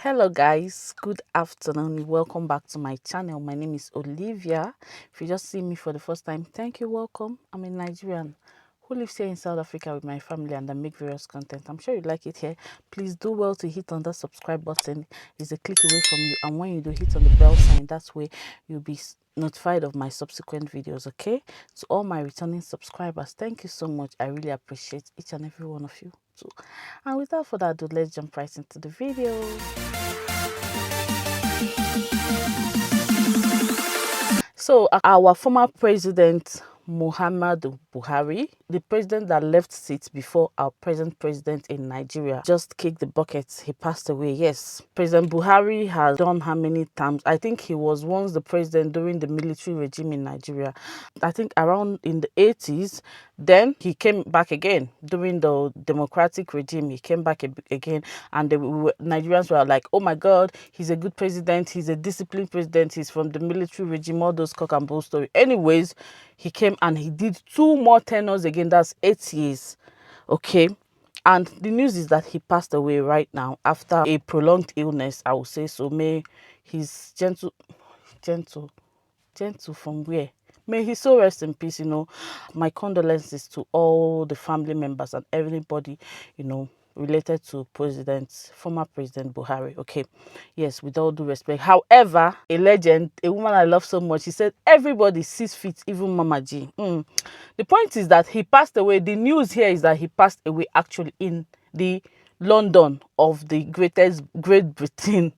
Hello guys, good afternoon. Welcome back to my channel. My name is Olivia. If you just see me for the first time, thank you, welcome. I'm a Nigerian who lives here in South Africa with my family, and I make various content. I'm sure you like it here. Please do well to hit on that subscribe button. It's a click away from you, and when you do, hit on the bell sign. That's where you'll be notified of my subsequent videos. Okay, to all my returning subscribers, thank you so much. I really appreciate each and every one of you too. And without further ado, let's jump right into the video. So our former president Muhammadu Buhari, the president that left seat before our present president in Nigeria, just kicked the bucket. He passed away. Yes, President Buhari has done how many times? I think he was once the president during the military regime in Nigeria. I think around in the 80s. Then he came back again during the democratic regime. He came back again, and Nigerians were like, "Oh my God, he's a good president. He's a disciplined president. He's from the military regime." All those cock and bull story. Anyways, he came and he did 2 more tenures again. That's 8 years. Okay. And the news is that he passed away right now after a prolonged illness, I would say. So may his gentle from where? May he so rest in peace, My condolences to all the family members and everybody, related to former President Buhari. Okay, yes, with all due respect. However, a legend, a woman I love so much, she said, everybody sees fit, even Mama G. The point is that he passed away. The news here is that he passed away actually in the London of the Great Britain.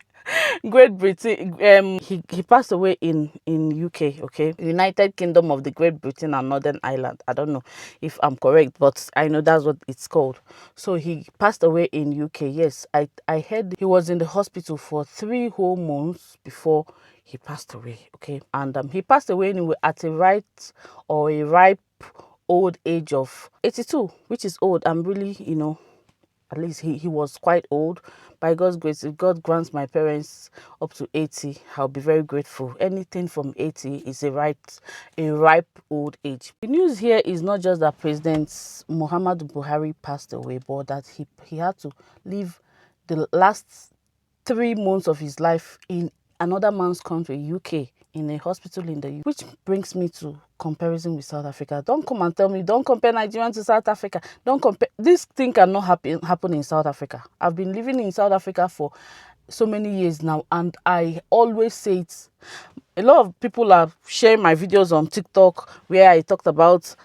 He passed away in UK. Okay, United Kingdom of the Great Britain and Northern Ireland. I don't know if I'm correct, but I know that's what it's called. So he passed away in UK. Yes, I heard he was in the hospital for 3 whole months before he passed away. Okay, and he passed away anyway at a ripe old age of 82, which is old. I'm really, at least he was quite old. By God's grace, if God grants my parents up to 80, I'll be very grateful. Anything from 80 is a ripe old age. The news here is not just that President Muhammadu Buhari passed away, but that he had to live the last 3 months of his life in another man's country, UK, in a hospital in the UK. Which brings me to comparison with South Africa. Don't come and tell me, don't compare Nigeria to South Africa. Don't compare. This thing cannot happen in South Africa. I've been living in South Africa for so many years now, and I always say it. A lot of people are sharing my videos on TikTok where I talked about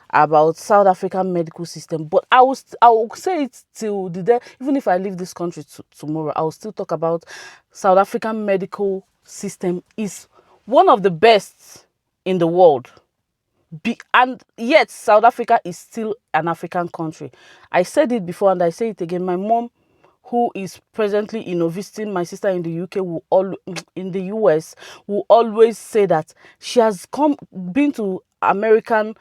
South African medical system, but I will say it till the day, even if I leave this country tomorrow, I will still talk about South African medical system is one of the best in the world. And yet South Africa is still an African country. I said it before and I say it again. My mom, who is presently visiting my sister in the UK, in the US, will always say that she has been to American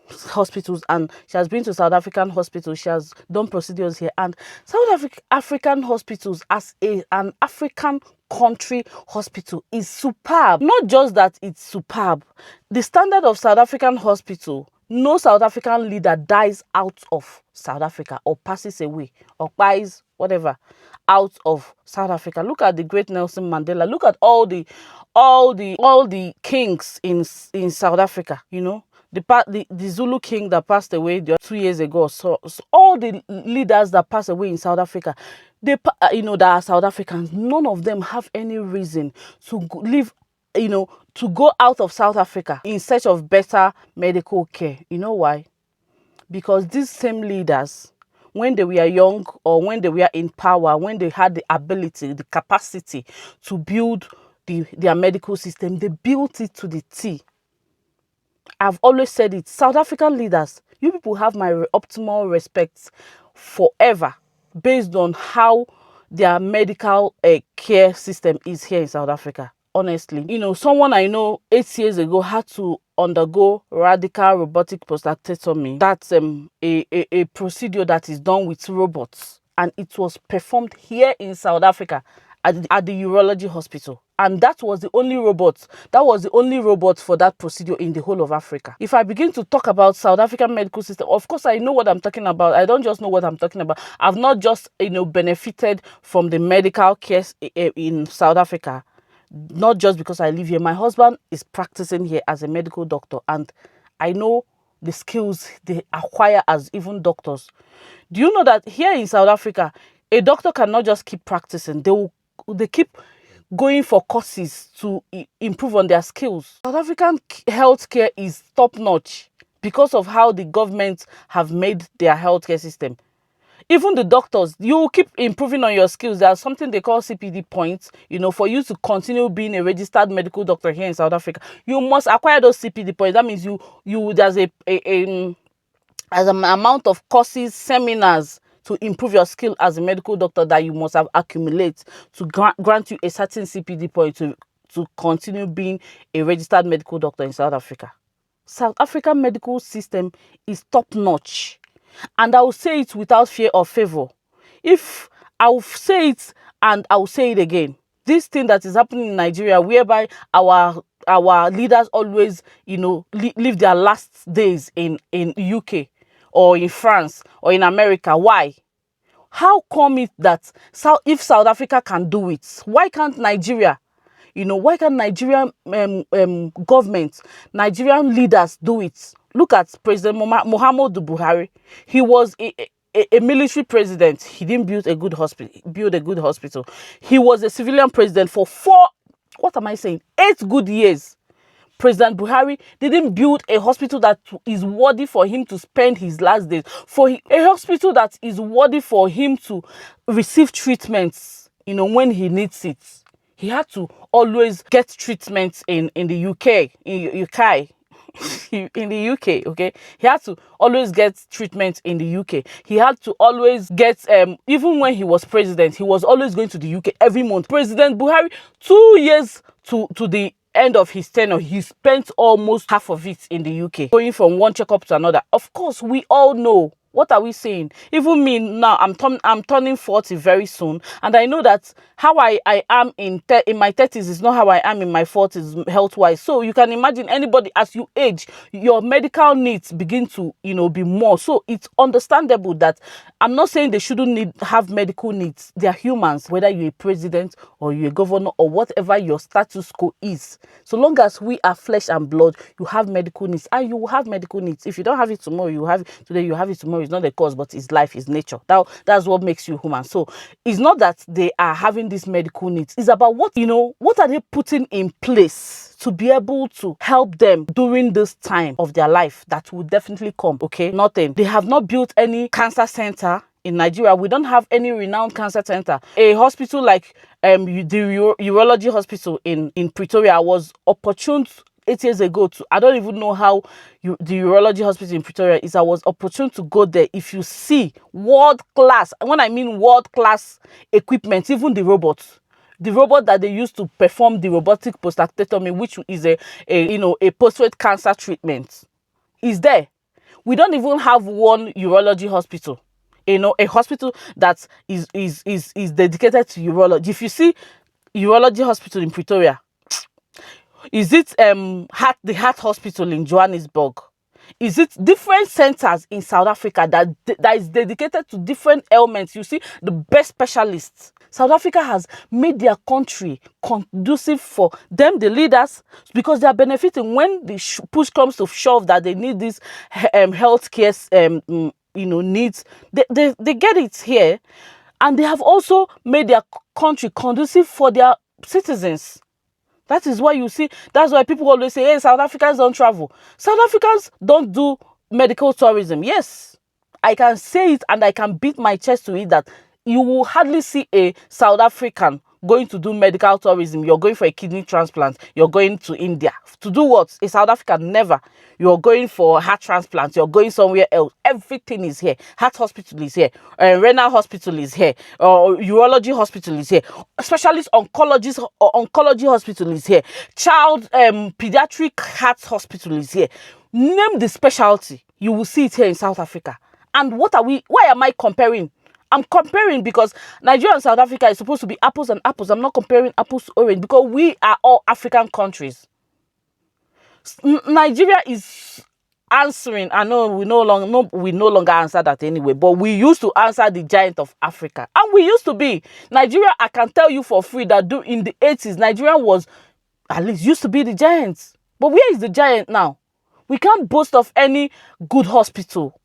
hospitals, and she has been to South African hospitals. She has done procedures here, and South African hospitals as an African country hospital is superb. Not just that it's superb, the standard of South African hospital, no South African leader dies out of South Africa or passes away or buys whatever out of South Africa. Look at the great Nelson Mandela. Look at all the kings in South Africa. The Zulu king that passed away 2 years ago. So all the leaders that passed away in South Africa, that are South Africans, none of them have any reason to live, to go out of South Africa in search of better medical care. You know why? Because these same leaders, when they were young or when they were in power, when they had the ability, the capacity to build their medical system, they built it to the T. I've always said it. South African leaders, you people have my optimal respect forever based on how their medical care system is here in South Africa. Honestly, someone I know 8 years ago had to undergo radical robotic prostatectomy. That's a procedure that is done with robots, and it was performed here in South Africa at the urology hospital. and that was the only robot. That was the only robot for that procedure in the whole of Africa. If I begin to talk about South African medical system, of course I know what I'm talking about. I don't just know what I'm talking about. I've not just benefited from the medical care in South Africa, not just because I live here. My husband is practicing here as a medical doctor, and I know the skills they acquire as even doctors. Do you know that here in South Africa, a doctor cannot just keep practicing. They keep going for courses to improve on their skills. South African healthcare is top-notch because of how the government have made their healthcare system. Even the doctors, you keep improving on your skills. There's something they call CPD points. For you to continue being a registered medical doctor here in South Africa, you must acquire those CPD points. That means there's an amount of courses, seminars to improve your skill as a medical doctor that you must have accumulate to grant you a certain CPD point to continue being a registered medical doctor in South Africa. South African medical system is top-notch. And I will say it without fear or favor. If I will say it and I will say it again, this thing that is happening in Nigeria, whereby our leaders always, live their last days in UK or in France or in America. Why? How come it that if South Africa can do it, why can't Nigeria? Why can't Nigerian government, Nigerian leaders do it? Look at President Muhammadu Buhari. He was a military president. He didn't build a good hospital. He was a civilian president for 8 good years. President Buhari didn't build a hospital that is worthy for him to spend his last days. A hospital that is worthy for him to receive treatments, when he needs it. He had to always get treatments in the UK, in the UK, okay? He had to always get treatment in the UK. He had to always get, even when he was president, he was always going to the UK every month. President Buhari, 2 years to the end of his tenure, he spent almost half of it in the UK, going from one checkup to another. Of course, we all know. What are we saying? Even me now, I'm turning 40 very soon, and I know that how I am in my 30s is not how I am in my 40s health-wise. So you can imagine anybody, as you age, your medical needs begin to be more. So it's understandable that I'm not saying they shouldn't have medical needs. They are humans, whether you're a president or you're a governor or whatever your status quo is. So long as we are flesh and blood, you have medical needs, and you will have medical needs. If you don't have it tomorrow, you have it today. You have it tomorrow. It's not the cause, but it's life, it's nature. That's what makes you human. So it's not that they are having these medical needs. It's about what are they putting in place to be able to help them during this time of their life that will definitely come. Okay, nothing. They have not built any cancer center in Nigeria. We don't have any renowned cancer center. A hospital like the urology hospital in Pretoria was opportune 8 years ago. I don't even know how the urology hospital in Pretoria is. I was opportune to go there. If you see world class, when I mean world class equipment, even the robot that they use to perform the robotic prostatectomy, which is a post-rate cancer treatment, is there. We don't even have one urology hospital. A hospital that is dedicated to urology. If you see urology hospital in Pretoria, is it the heart hospital in Johannesburg? Is it different centers in South Africa that is dedicated to different ailments? You see the best specialists. South Africa has made their country conducive for them, the leaders, because they are benefiting when the push comes to shove that they need this healthcare needs. They get it here, and they have also made their country conducive for their citizens. That is why that's why people always say, hey, South Africans don't travel. South Africans don't do medical tourism. Yes, I can say it and I can beat my chest to it that you will hardly see a South African going to do medical tourism. You're going for a kidney transplant. You're going to India. To do what? A South African, never. You're going for heart transplant. You're going somewhere else. Everything is here. Heart hospital is here. Renal hospital is here. Urology hospital is here. Specialist oncology hospital is here. Child pediatric heart hospital is here. Name the specialty. You will see it here in South Africa. And why am I comparing I'm comparing because Nigeria and South Africa is supposed to be apples and apples. I'm not comparing apples to orange because we are all African countries. Nigeria is answering. I know we no longer answer that anyway, but we used to answer the giant of Africa, and we used to be Nigeria. I can tell you for free that in the 80s, Nigeria was at least used to be the giant. But where is the giant now? We can't boast of any good hospital.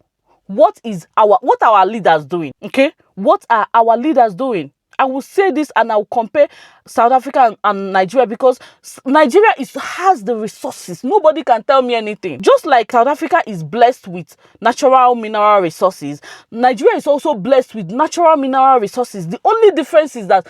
What are our leaders doing? Okay, what are our leaders doing? I will say this and I will compare South Africa and Nigeria because Nigeria has the resources. Nobody can tell me anything. Just like South Africa is blessed with natural mineral resources, Nigeria is also blessed with natural mineral resources. The only difference is that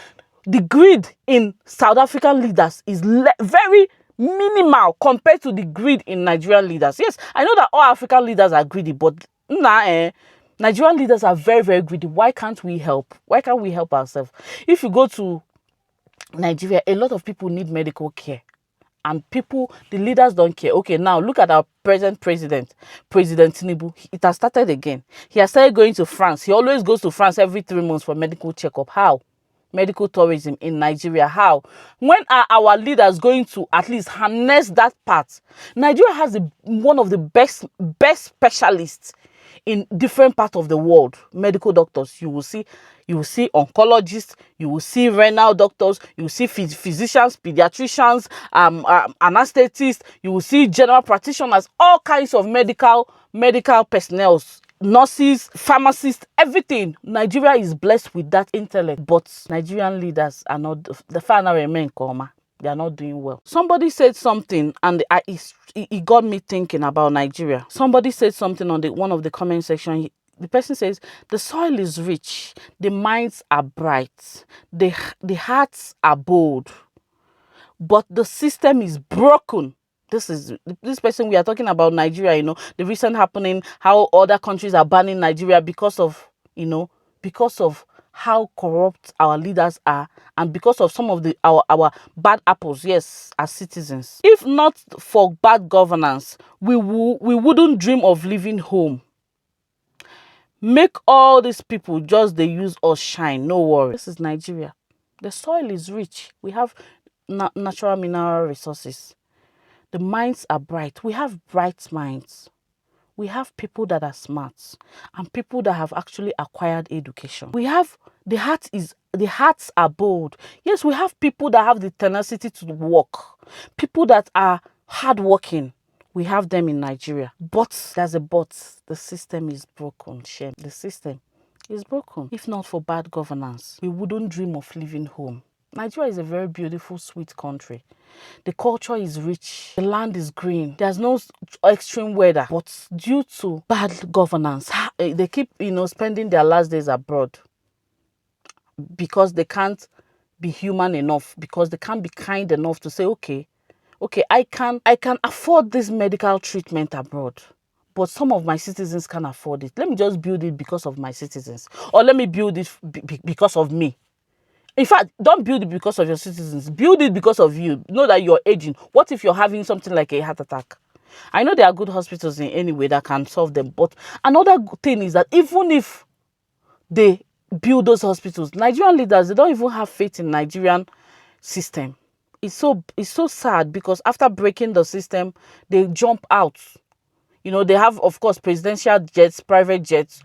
the greed in South African leaders is very minimal compared to the greed in Nigerian leaders. Yes, I know that all African leaders are greedy, but Nigerian leaders are very, very greedy. Why can't we help? Why can't we help ourselves? If you go to Nigeria, a lot of people need medical care. And the leaders don't care. Okay, now look at our present President Tinubu. It has started again. He has started going to France. He always goes to France every 3 months for medical checkup. How? Medical tourism in Nigeria. How? When are our leaders going to at least harness that part? Nigeria has one of the best specialists in different parts of the world. Medical doctors. You will see oncologists, you will see renal doctors, you will see physicians, pediatricians, anesthetists, you will see general practitioners, all kinds of medical personnel, nurses, pharmacists, everything. Nigeria is blessed with that intellect, but Nigerian leaders are not the final remain coma. They are not doing well. Somebody said something and it got me thinking about Nigeria. Somebody said something on one of the comment section. The person says, the soil is rich, the minds are bright, the hearts are bold, but the system is broken. This person, we are talking about Nigeria, the recent happening, how other countries are banning Nigeria because of how corrupt our leaders are and because of some of our bad apples, yes, as citizens. If not for bad governance, we wouldn't dream of leaving home. Make all these people just they use us shine, no worry. This is Nigeria. The soil is rich. We have natural mineral resources. The minds are bright. We have bright minds. We have people that are smart and people that have actually acquired education. We have the hearts are bold. Yes, we have people that have the tenacity to work. People that are hardworking. We have them in Nigeria. But there's a but. The system is broken. Shame. The system is broken. If not for bad governance, we wouldn't dream of leaving home. Nigeria is a very beautiful, sweet country. The culture is rich. The land is green. There's no extreme weather. But due to bad governance, they keep, spending their last days abroad because they can't be human enough, because they can't be kind enough to say, okay, I can afford this medical treatment abroad, but some of my citizens can't afford it. Let me just build it because of my citizens, or let me build it because of me. In fact, don't build it because of your citizens. Build it because of you. Know that you're aging. What if you're having something like a heart attack? I know there are good hospitals in any way that can solve them, but another thing is that even if they build those hospitals, Nigerian leaders, they don't even have faith in Nigerian system. It's so sad because after breaking the system, they jump out. They have, of course, presidential jets, private jets.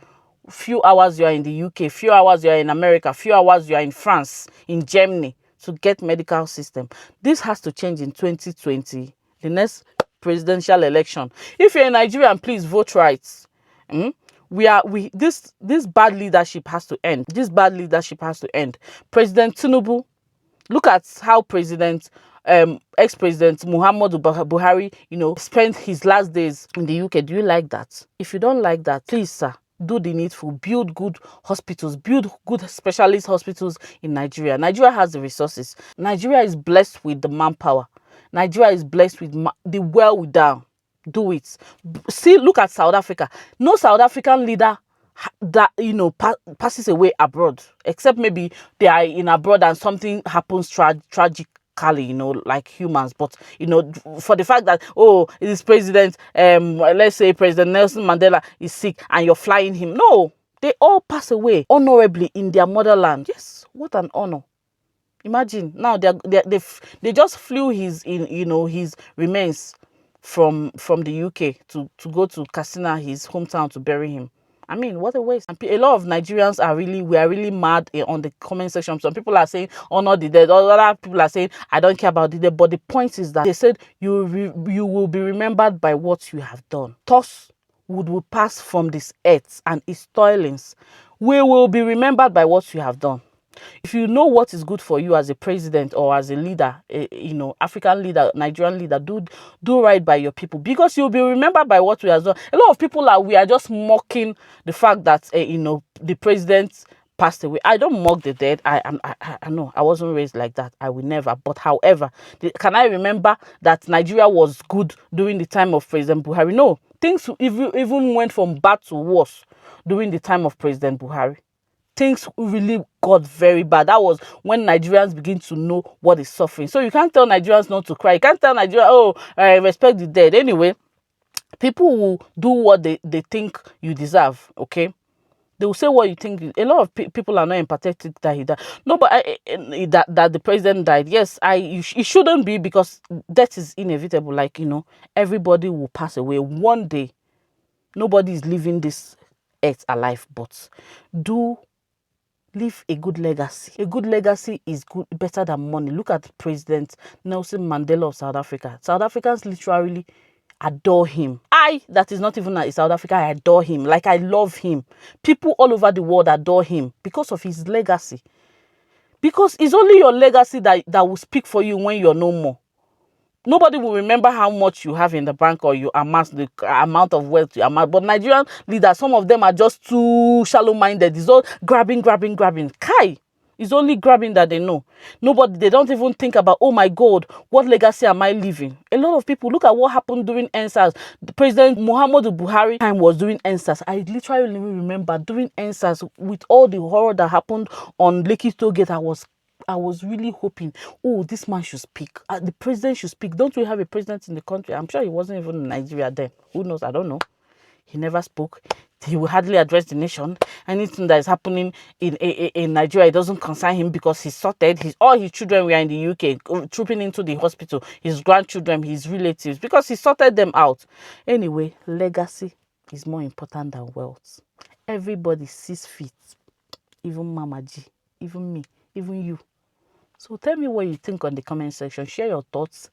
Few hours you are in the UK, few hours you are in America, few hours you are in France, in Germany to get medical system. This has to change in 2020, the presidential election. If you're in Nigeria, please vote right. This bad leadership has to end. This bad leadership has to end. President Tinubu, look at how ex-president Muhammadu Buhari, spent his last days in the UK. Do you like that? If you don't like that, please, sir, do the needful. Build good hospitals. Build good specialist hospitals in Nigeria. Nigeria has the resources. Nigeria is blessed with the manpower. Nigeria is blessed with the well-down. Do it. See, look at South Africa. No South African leader that passes away abroad, except maybe they are in abroad and something happens tragically, like humans. But for the fact that this president, let's say President Nelson Mandela is sick and you're flying him, no, They all pass away honorably in their motherland. Yes, what an honor. Imagine now they just flew his his remains from the UK to go to Katsina, his hometown, to bury him. I mean, what a waste. And a lot of Nigerians we are really mad on the comment section. Some people are saying honor the dead. Other people are saying I don't care about the dead. But the point is that they said you will be remembered by what you have done. Thus would we pass from this earth and its toilings. We will be remembered by what you have done. If you know what is good for you as a president or as a leader, African leader, Nigerian leader, do right by your people, because you'll be remembered by what we have done. A lot of people we are just mocking the fact that the president passed away. I don't mock the dead. I know I wasn't raised like that. I will never. But however, can I remember that Nigeria was good during the time of President Buhari? No, things even went from bad to worse during the time of President Buhari. Things really got very bad. That was when Nigerians begin to know what is suffering. So you can't tell Nigerians not to cry. You can't tell Nigeria, oh, I respect the dead. Anyway, people will do what they think you deserve, okay? They will say what you think. A lot of people are not empathetic that he died. No, but that the president died. Yes, it shouldn't be, because death is inevitable. Like, everybody will pass away one day. Nobody is leaving this earth alive, but leave a good legacy. A good legacy is better than money. Look at President Nelson Mandela of South Africa. South Africans literally adore him. That is not even in South Africa, I adore him. Like, I love him. People all over the world adore him because of his legacy. Because it's only your legacy that will speak for you when you're no more. Nobody will remember how much you have in the bank or you amass the amount of wealth you amass. But Nigerian leaders, some of them are just too shallow-minded. It's all grabbing. Kai! It's only grabbing that they know. They don't even think about, oh my God, what legacy am I leaving? A lot of people, look at what happened during EndSARS. President Muhammadu Buhari time was doing EndSARS. I literally remember during EndSARS, with all the horror that happened on Lekki Toll Gate, I was really hoping, oh, this man should speak. The president should speak. Don't we have a president in the country? I'm sure he wasn't even in Nigeria then. Who knows? I don't know. He never spoke. He will hardly address the nation. Anything that is happening in Nigeria, it doesn't concern him, because he's sorted. All his children were in the UK, trooping into the hospital. His grandchildren, his relatives, because he sorted them out. Anyway, legacy is more important than wealth. Everybody sees fit. Even Mama G, even me, even you. So tell me what you think on the comment section. Share your thoughts.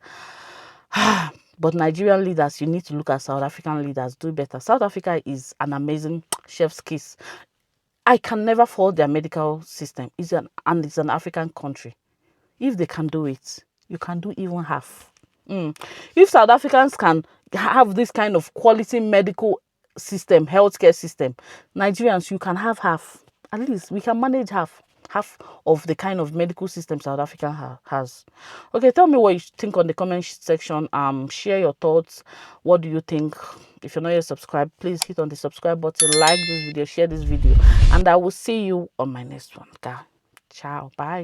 But Nigerian leaders, you need to look at South African leaders. Do better. South Africa is an amazing chef's kiss. I can never fault their medical system. It's an African country. If they can do it, you can do even half. If South Africans can have this kind of quality medical system, healthcare system, Nigerians, you can have half. At least we can manage half of the kind of medical system South Africa has. Okay, tell me what you think on the comment section. Share your thoughts. What do you think? If you're not yet subscribed, please hit on the subscribe button, like this video, share this video, and I will see you on my next one. Ciao, bye.